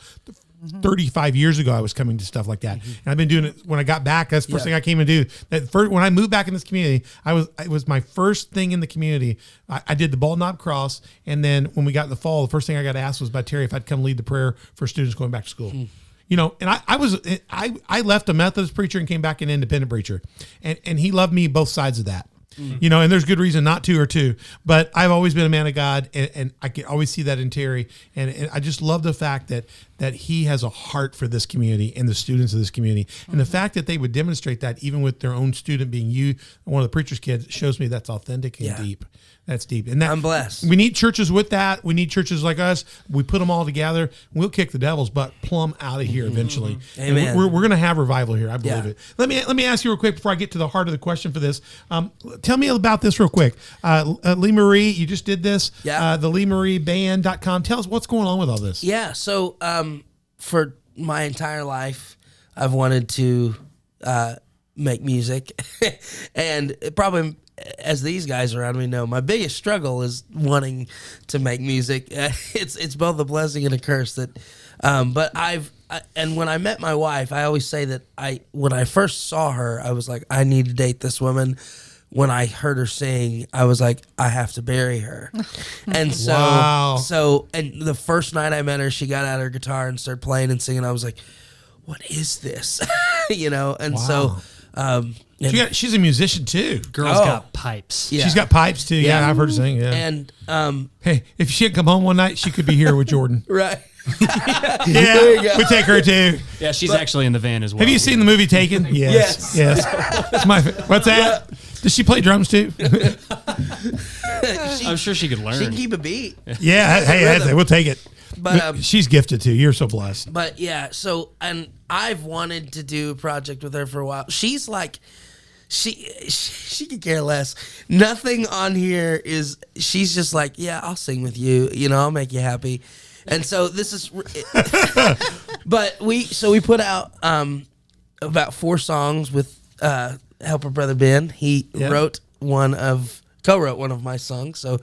35 years ago, I was coming to stuff like that. And I've been doing it when I got back. That's the first thing I came and do. When I moved back in this community, it was my first thing in the community. I did the ball knob cross. And then when we got in the fall, the first thing I got asked was by Terry if I'd come lead the prayer for students going back to school. You know, and I left a Methodist preacher and came back an independent preacher. And he loved me both sides of that. You know, and there's good reason not to or to, but I've always been a man of God, and I can always see that in Terry, and I just love the fact that he has a heart for this community and the students of this community, and the fact that they would demonstrate that even with their own student being one of the preacher's kids, shows me that's authentic and deep. That's deep. And I'm blessed. We need churches with that. We need churches like us. We put them all together. We'll kick the devil's butt plumb out of here eventually. Amen. We're going to have revival here. I believe it. Let me ask you real quick before I get to the heart of the question for this. Tell me about this real quick. Lee Marie, you just did this. Yeah. The LeeMarieBand.com. Tell us what's going on with all this. Yeah. So for my entire life, I've wanted to make music, and probably, as these guys around me know, my biggest struggle is wanting to make music. It's both a blessing and a curse. But and when I met my wife, I always say that when I first saw her, I was like, I need to date this woman. When I heard her sing, I was like, I have to marry her. And so, and the first night I met her, she got out her guitar and started playing and singing. I was like, what is this? You know? And so, she's a musician too. Girl's got pipes. Yeah. She's got pipes too. Yeah, I've heard her sing. Yeah. And hey, if she had come home one night, she could be here with Jordan. right. Yeah, we take her too. Yeah, she's actually in the van as well. Have you seen the movie Taken? Yes. It's what's that? Does she play drums too? I'm sure she could learn. She can keep a beat. Yeah. Hey, we'll take it. But she's gifted too. You're so blessed. But yeah, so, and I've wanted to do a project with her for a while. She's like, she could care less. Nothing on here is. She's just like, yeah, I'll sing with you. You know, I'll make you happy. And so this is. But we put out about 4 songs with helper brother Ben. He co-wrote one of my songs. So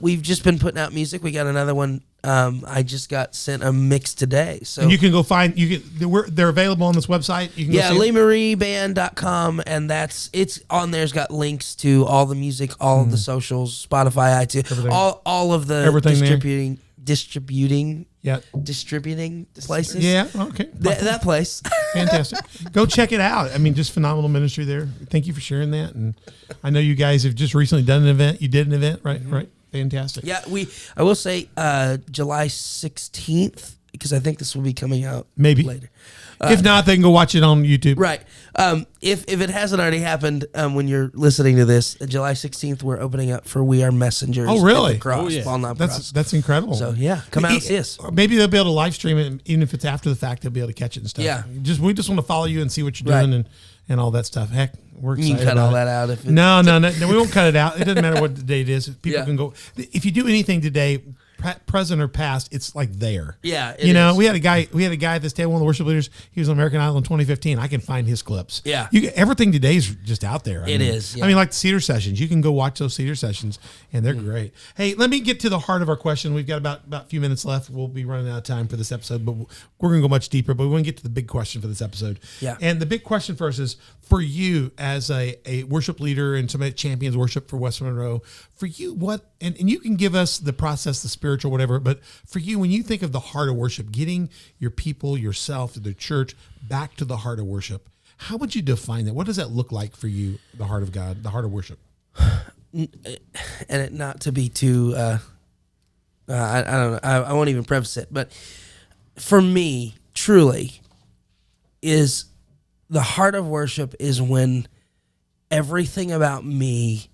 we've just been putting out music. We got another one. I just got sent a mix today. So and you can go find they're available on this website. You can go see LeeMarieBand.com, and it's on there. It's got links to all the music, all of the socials, Spotify, iTunes, everything. all of the Everything distributing Yeah. Distributing places. Yeah. Okay. That place. Fantastic. Go check it out. I mean, just phenomenal ministry there. Thank you for sharing that. And I know you guys have just recently done an event. You did an event, right? Mm-hmm. Right. Fantastic. Yeah. I will say July 16th, because I think this will be coming out maybe later. If not, they can go watch it on YouTube. Right. If it hasn't already happened, when you're listening to this, July 16th, we're opening up for We Are Messengers. Oh, really? At the Cross, That's incredible. So yeah, come out and see us. Or maybe they'll be able to live stream it, even if it's after the fact. They'll be able to catch it and stuff. Yeah. We just want to follow you and see what you're doing and all that stuff. Heck, we're excited. You can cut all that out if no, we won't cut it out. It doesn't matter what the date is. People can go. If you do anything today, present or past, it's like there. Yeah, we had a guy at this table, one of the worship leaders. He was on American Idol in 2015. I can find his clips. Yeah, everything today is just out there. It is. I mean, like the Cedar sessions. You can go watch those Cedar sessions, and they're great. Hey, let me get to the heart of our question. We've got about a few minutes left. We'll be running out of time for this episode, but we're going to go much deeper. But we want to get to the big question for this episode. Yeah. And the big question for us is, for you as a worship leader and somebody that champions worship for West Monroe, for you, what, and you can give us the process, the spiritual, whatever, but for you, when you think of the heart of worship, getting your people, yourself, the church back to the heart of worship, how would you define that? What does that look like for you, the heart of God, the heart of worship? And it, not to be too, I don't know, I won't even preface it, but for me, truly, is the heart of worship is when everything about me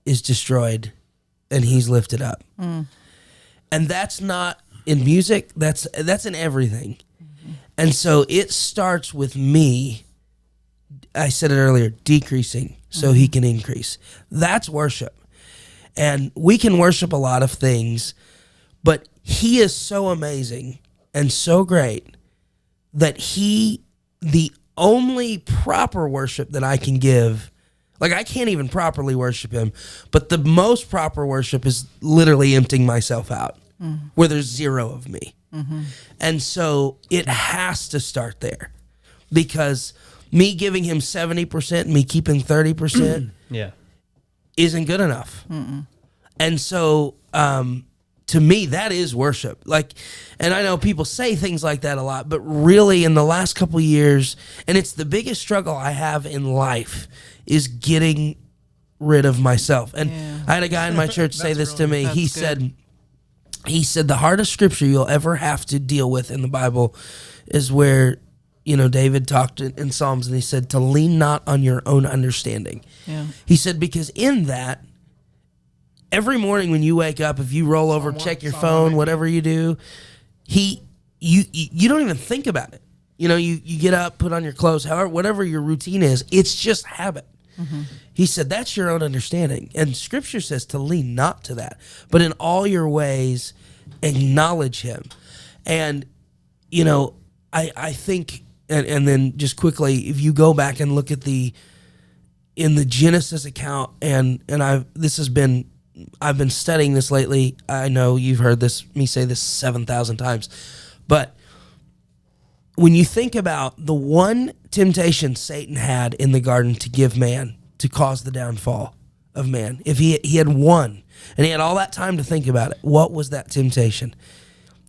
is destroyed and he's lifted up. Mm. And that's not in music, that's in everything. Mm-hmm. And so it starts with me, I said it earlier, decreasing so he can increase. That's worship. And we can worship a lot of things, but he is so amazing and so great that the only proper worship that I can give, like I can't even properly worship him, but the most proper worship is literally emptying myself out where there's zero of me. And so it has to start there, because me giving him 70% and me keeping 30% Yeah. isn't good enough. And so to me, that is worship. Like, and I know people say things like that a lot, but really in the last couple of years, and it's the biggest struggle I have in life, is getting rid of myself. And I had a guy in my church say this to me. He said, the hardest scripture you'll ever have to deal with in the Bible is where, David talked in Psalms, and he said to lean not on your own understanding. Yeah. He said, because in that, every morning when you wake up, if you roll over, check your phone, whatever you do, you don't even think about it. You get up, put on your clothes, however, whatever your routine is, it's just habit. He said, that's your own understanding. And Scripture says to lean not to that, but in all your ways, acknowledge him. And, I think, and then just quickly, if you go back and look at in the Genesis account, and I've been studying this lately. I know you've heard me say this 7,000 times, but when you think about the one temptation Satan had in the garden to give man, to cause the downfall of man, if he had one, and he had all that time to think about it, what was that temptation?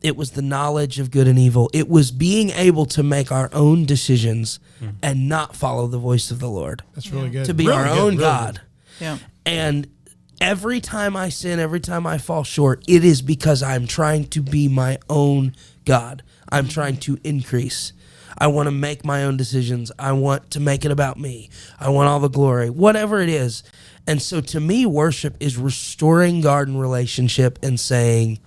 It was the knowledge of good and evil. It was being able to make our own decisions and not follow the voice of the Lord. That's really good. To be really our good, own really God. Good. Yeah. And every time I sin, every time I fall short, it is because I'm trying to be my own God. I'm trying to increase. I want to make my own decisions. I want to make it about me. I want all the glory, whatever it is. And so to me, worship is restoring garden relationship and saying,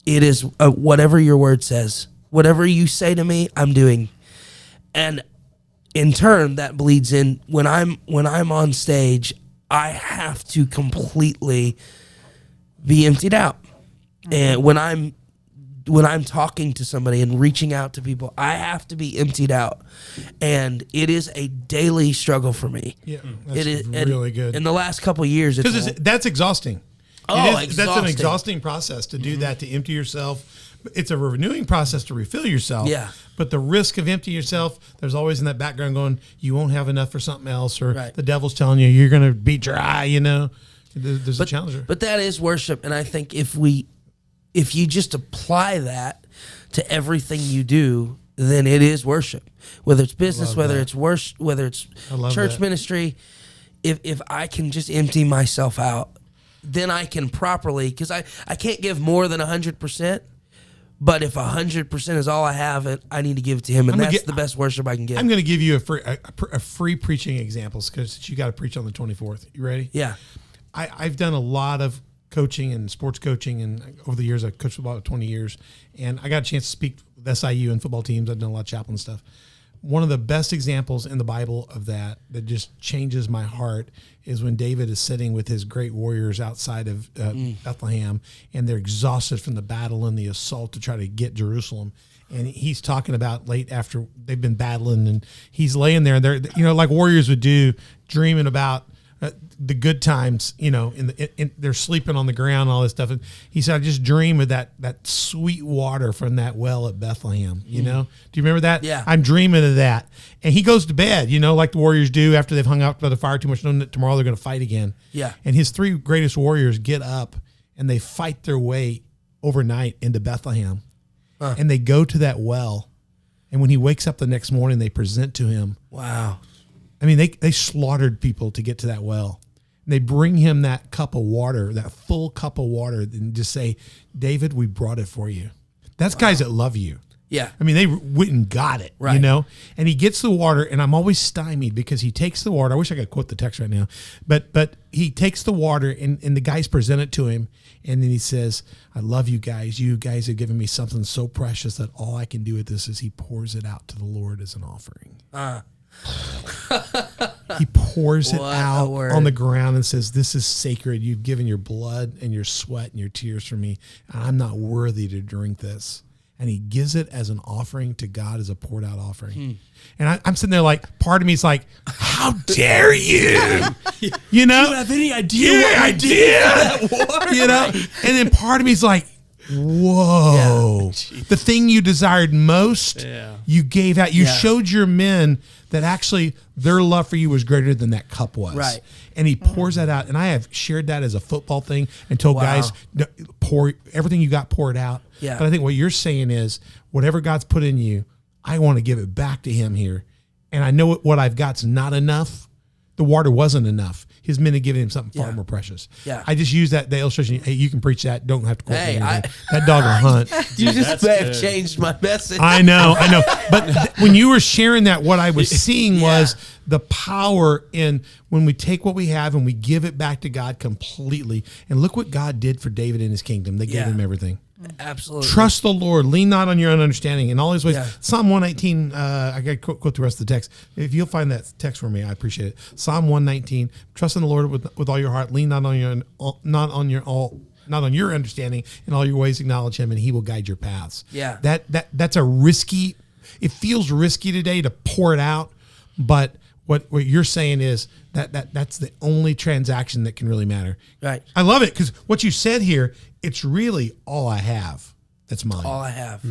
it is whatever your word says. Whatever you say to me, I'm doing. And in turn, that bleeds in when I'm on stage, I have to completely be emptied out. And when I'm talking to somebody and reaching out to people, I have to be emptied out. And it is a daily struggle for me. Yeah, that's it is really good. In the last couple of years, because that's exhausting. Exhausting. That's an exhausting process to do that, to empty yourself. It's a renewing process to refill yourself. Yeah. But the risk of emptying yourself, there's always in that background going, you won't have enough for something else, or the devil's telling you you're going to be dry, There's a challenge there. But that is worship, and I think if you just apply that to everything you do, then it is worship. Whether it's business, whether it's worship, whether it's church ministry, if I can just empty myself out, then I can properly, because I can't give more than 100%, but if 100% is all I have, I need to give it to him, and that's the best worship I can give. I'm going to give you a free preaching examples, because you got to preach on the 24th. You ready? Yeah. I've done a lot of coaching and sports coaching, and over the years I've coached for about 20 years, and I got a chance to speak with SIU and football teams. I've done a lot of chaplain stuff. One of the best examples in the Bible of that just changes my heart is when David is sitting with his great warriors outside of Bethlehem, and they're exhausted from the battle and the assault to try to get Jerusalem. And he's talking about late after they've been battling, and he's laying there, and they're like warriors would do, dreaming about the good times, they're sleeping on the ground and all this stuff. And he said, I just dream of that sweet water from that well at Bethlehem, Do you remember that? Yeah. I'm dreaming of that. And he goes to bed, like the warriors do after they've hung out by the fire too much, knowing that tomorrow they're going to fight again. Yeah. And his three greatest warriors get up and they fight their way overnight into Bethlehem. And they go to that well. And when he wakes up the next morning, they present to him. Wow. I mean, they slaughtered people to get to that well. And they bring him that cup of water, that full cup of water, and just say, David, we brought it for you. That's guys that love you. Yeah. I mean, they went and got it, right. And he gets the water, and I'm always stymied because he takes the water. I wish I could quote the text right now. But he takes the water, and the guys present it to him, and then he says, I love you guys. You guys have given me something so precious that all I can do with this is he pours it out to the Lord as an offering. He pours it out on the ground and says, this is sacred. You've given your blood and your sweat and your tears for me, and I'm not worthy to drink this. And he gives it as an offering to God, as a poured out offering. And I'm sitting there like, part of me is like, how dare you? Do you have any idea what I did for that water? And then part of me is like, Whoa. The thing you desired most, you gave out. You showed your men that actually their love for you was greater than that cup was. Right. And he pours that out. And I have shared that as a football thing and told guys, pour everything you got, pour it out. Yeah. But I think what you're saying is whatever God's put in you, I want to give it back to him here. And I know what I've got's not enough. The water wasn't enough. His men had given him something far more precious. Yeah. I just use the illustration. Hey, you can preach that. Don't have to quote me. That dog will hunt. You just may have changed my message. I know. But when you were sharing that, what I was seeing was the power in when we take what we have and we give it back to God completely. And look what God did for David in his kingdom. They gave him everything. Absolutely. Trust the Lord. Lean not on your own understanding in all his ways. Yeah. Psalm 119, I got to quote the rest of the text. If you'll find that text for me, I appreciate it. Psalm 119, trust in the Lord with all your heart. Lean not on your understanding. In all your ways acknowledge him and he will guide your paths. Yeah. That's a risky, it feels risky today to pour it out, but what you're saying is that's the only transaction that can really matter. Right. I love it because what you said here, it's really all I have. That's mine. All I have.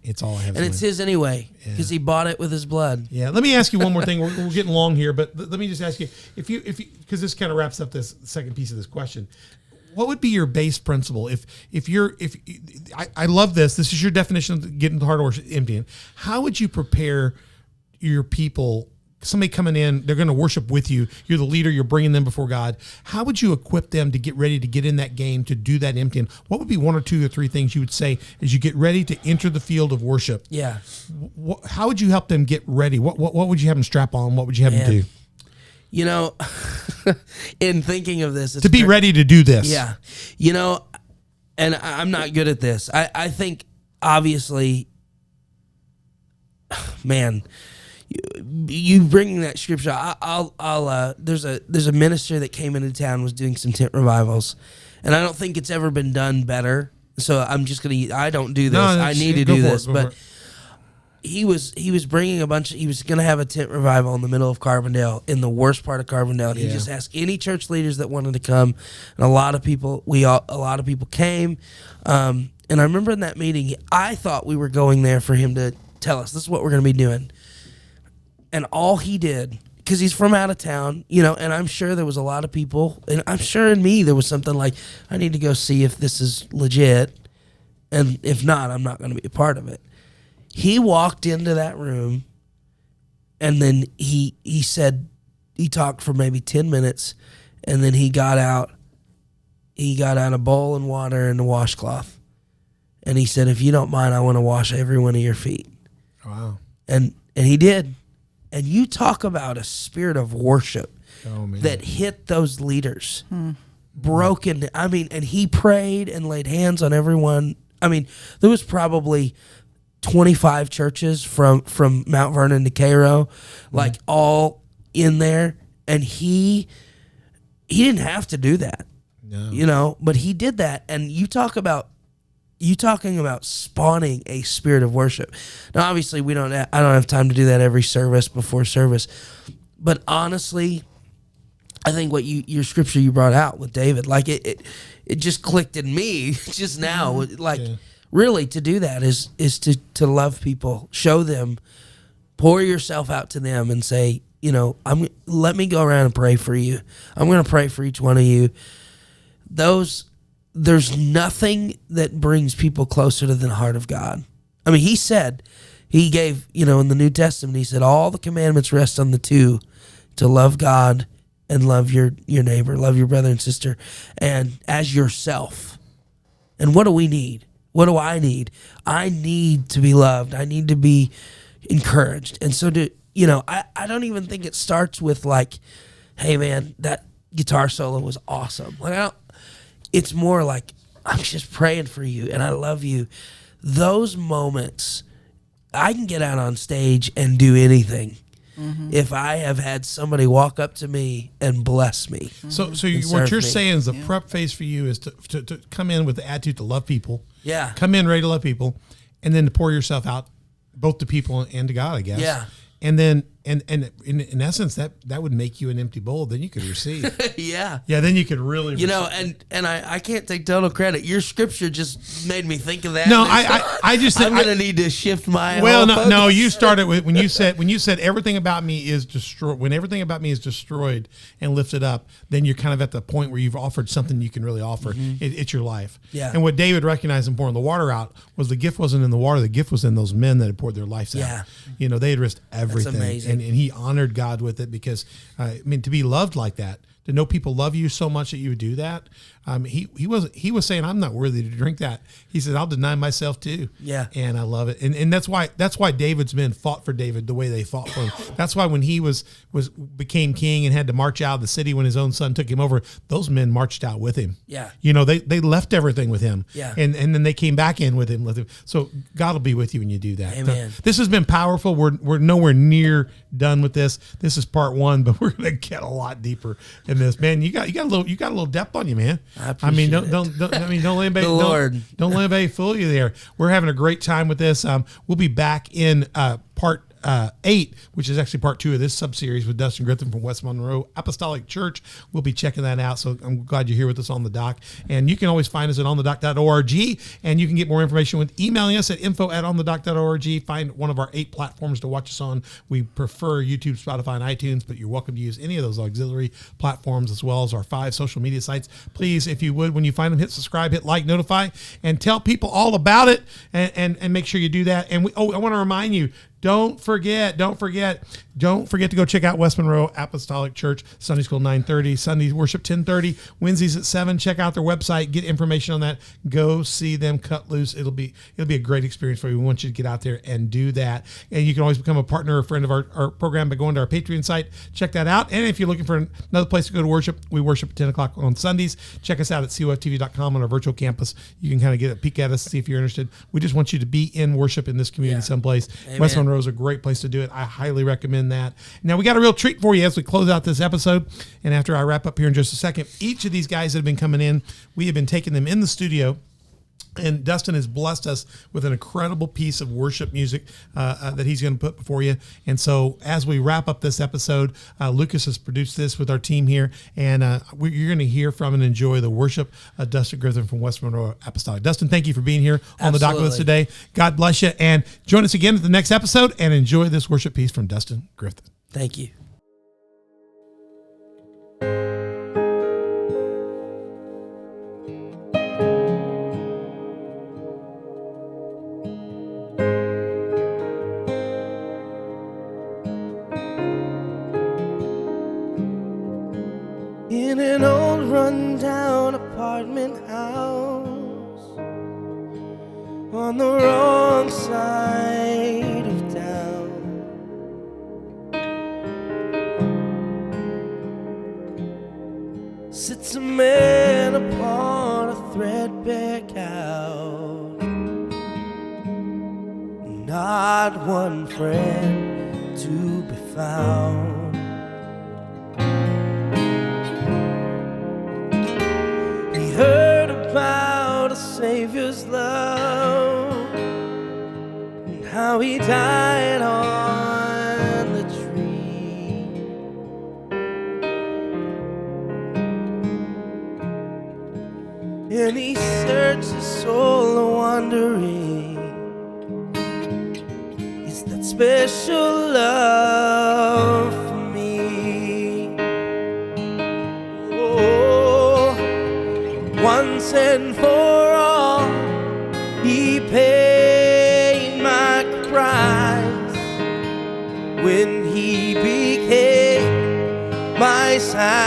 It's all I have. And it's his anyway because he bought it with his blood. Yeah. Let me ask you one more thing. We're getting long here, but let me just ask you if you because this kind of wraps up this second piece of this question. What would be your base principle if I love this. This is your definition of getting the heart of worship, emptying. How would you prepare your people? Somebody coming in, they're going to worship with you. You're the leader. You're bringing them before God. How would you equip them to get ready to get in that game, to do that emptying? What would be one or two or three things you would say as you get ready to enter the field of worship? Yeah. How would you help them get ready? What would you have them strap on? What would you have them do? You know, in thinking of this, To be ready to do this. Yeah. You know, and I'm not good at this. I think obviously, man, you bringing that scripture, I'll there's a minister that came into town, was doing some tent revivals, and I don't think it's ever been done better. So I'm just gonna, I don't do this. I need to do this, but he was bringing he was gonna have a tent revival in the middle of Carbondale, in the worst part of Carbondale. And he just asked any church leaders that wanted to come, and a lot of people came. And I remember in that meeting, I thought we were going there for him to tell us this is what we're gonna be doing. And all he did, because he's from out of town, you know, and I'm sure there was a lot of people, and I'm sure in me there was something like, I need to go see if this is legit, and if not, I'm not going to be a part of it. He walked into that room, and then he said, he talked for maybe 10 minutes, and then he got out a bowl and water and a washcloth, and he said, if you don't mind, I want to wash every one of your feet. Wow. And he did. And you talk about a spirit of worship that hit those leaders. Broken. I mean, and he prayed and laid hands on everyone. I mean, there was probably 25 churches from Mount Vernon to Cairo, like all in there. And he didn't have to do that, you know, but he did that. And you talking about spawning a spirit of worship. Now, obviously, I don't have time to do that every service before service, but honestly, I think what your scripture you brought out with David, like it just clicked in me just now. Like really, to do that is to love people, show them, pour yourself out to them, and say, you know, let me go around and pray for you. I'm going to pray for each one of you. There's nothing that brings people closer to the heart of God. I mean, he gave, you know, in the New Testament, he said, all the commandments rest on the two, to love God and love your neighbor, love your brother and sister, and as yourself. And what do we need? What do I need? I need to be loved. I need to be encouraged. And so I don't even think it starts with like, hey man, that guitar solo was awesome. Like it's more like, I'm just praying for you and I love you. Those moments, I can get out on stage and do anything if I have had somebody walk up to me and bless me. So what you're saying is the prep phase for you is to come in with the attitude to love people. Yeah. Come in ready to love people, and then to pour yourself out both to people and to God, I guess. Yeah. And then And in essence, that would make you an empty bowl. Then you could receive. Yeah. Yeah, then you could really You know, and I can't take total credit. Your scripture just made me think of that. No, I just I'm gonna need to shift my well, whole no, focus. you started with when you said everything about me is destroyed. When everything about me is destroyed and lifted up, then you're kind of at the point where you've offered something you can really offer. It's your life. Yeah. And what David recognized in pouring the water out was the gift wasn't in the water. The gift was in those men that had poured their lives Yeah. out. You know, they had risked everything. amazing. And he honored God with it because, I mean, to be loved like that, to know people love you so much that you would do that. He was saying, I'm not worthy to drink that. He said, I'll deny myself too. Yeah. And I love it. And that's why David's men fought for David the way they fought for him. That's why when he became king and had to march out of the city when his own son took him over, those men marched out with him. Yeah. You know, they left everything with him. Yeah. And then they came back in with him. So God will be with you when you do that. Amen. This has been powerful. We're nowhere near done with this. This is part 1, but we're gonna get a lot deeper in this. Man, you got a little depth on you, man. I mean, don't let anybody The Lord. don't let anybody fool you there. We're having a great time with this. We'll be back in part 8, which is actually part 2 of this sub-series with Dustin Griffith from West Monroe Apostolic Church. We'll be checking that out. So I'm glad you're here with us on the dock. And you can always find us at onthedock.org. And you can get more information with emailing us at info@onthedock.org. Find one of our 8 platforms to watch us on. We prefer YouTube, Spotify, and iTunes, but you're welcome to use any of those auxiliary platforms as well as our 5 social media sites. Please, if you would, when you find them, hit subscribe, hit like, notify, and tell people all about it. And make sure you do that. And I want to remind you, don't forget to go check out West Monroe Apostolic Church, Sunday School 9:30, Sunday worship 10:30, Wednesdays at 7. Check out their website, get information on that. Go see them cut loose. It'll be a great experience for you. We want you to get out there and do that. And you can always become a partner or a friend of our program by going to our Patreon site. Check that out. And if you're looking for another place to go to worship, we worship at 10 o'clock on Sundays. Check us out at coftv.com on our virtual campus. You can kind of get a peek at us, see if you're interested. We just want you to be in worship in this community someplace. Amen. West Monroe is a great place to do it. I highly recommend that. Now, we got a real treat for you as we close out this episode. And after I wrap up here in just a second, each of these guys that have been coming in, we have been taking them in the studio. And Dustin has blessed us with an incredible piece of worship music that he's going to put before you. And so as we wrap up this episode, Lucas has produced this with our team here. And you're going to hear from and enjoy the worship of Dustin Griffith from West Monroe Apostolic. Dustin, thank you for being here on the dock with us today. God bless you. And join us again at the next episode and enjoy this worship piece from Dustin Griffith. Thank you. In an old run-down apartment house on the wrong side of town, sits a man upon a threadbare couch, not one friend to be found. Heard about a Savior's love and how he died on the tree. And he searched his soul wondering, is that special love for me? Oh, once and for all, he paid my price when he became my sacrifice.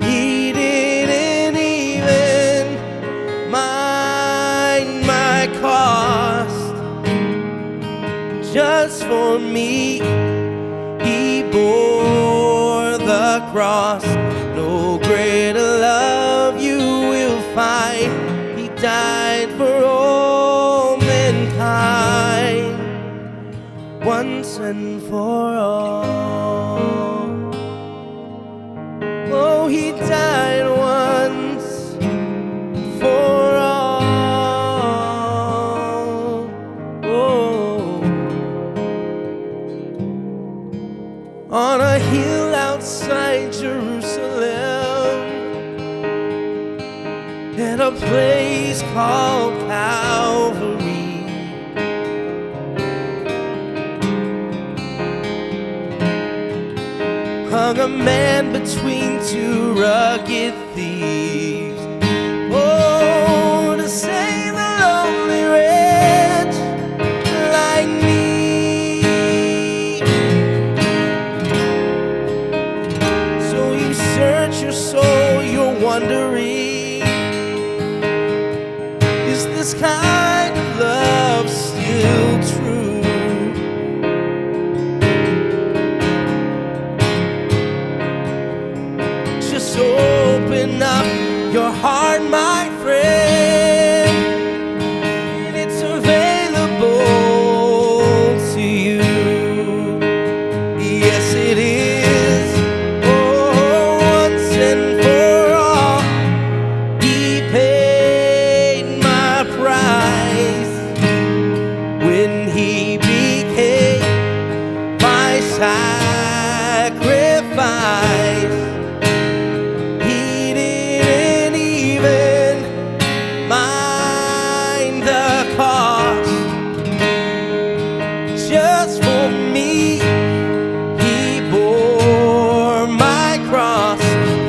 He didn't even mind my cost. Just for me, he bore the cross. No greater love you will find. He died for all mankind, once and for all. Oh, he died once for all. Oh. Calvary. Hung a man between two rugged thieves. Oh, to save a lonely wretch like me. So you search your soul, you're wondering, is this kind of love still true? Just open up your heart, my friend, and it's available to you. Yes, it is. Oh, once and for all, He paid my price when He became my sacrifice. He didn't even mind the cost. Just for me, He bore my cross.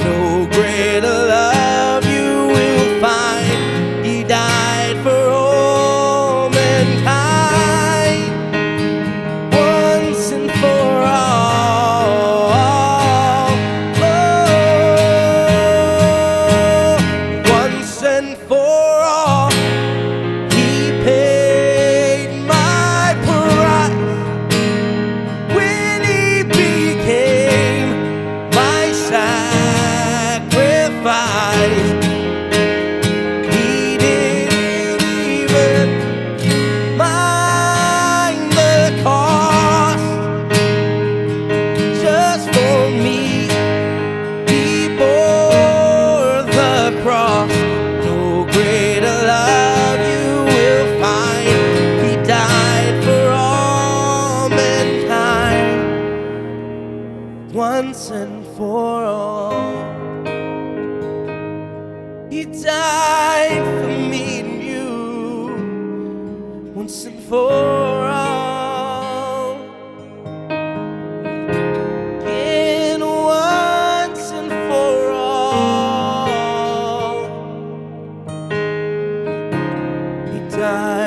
No greater love you will find. He died for all mankind, once and for all. Oh, once and for all, He paid my price when He became my sacrifice. He didn't even mind the cost. Just for me, He bore the cross. No greater love you will find. He died for all mankind, once and for all. He died for me and you, once and for all. And once and for all, He died.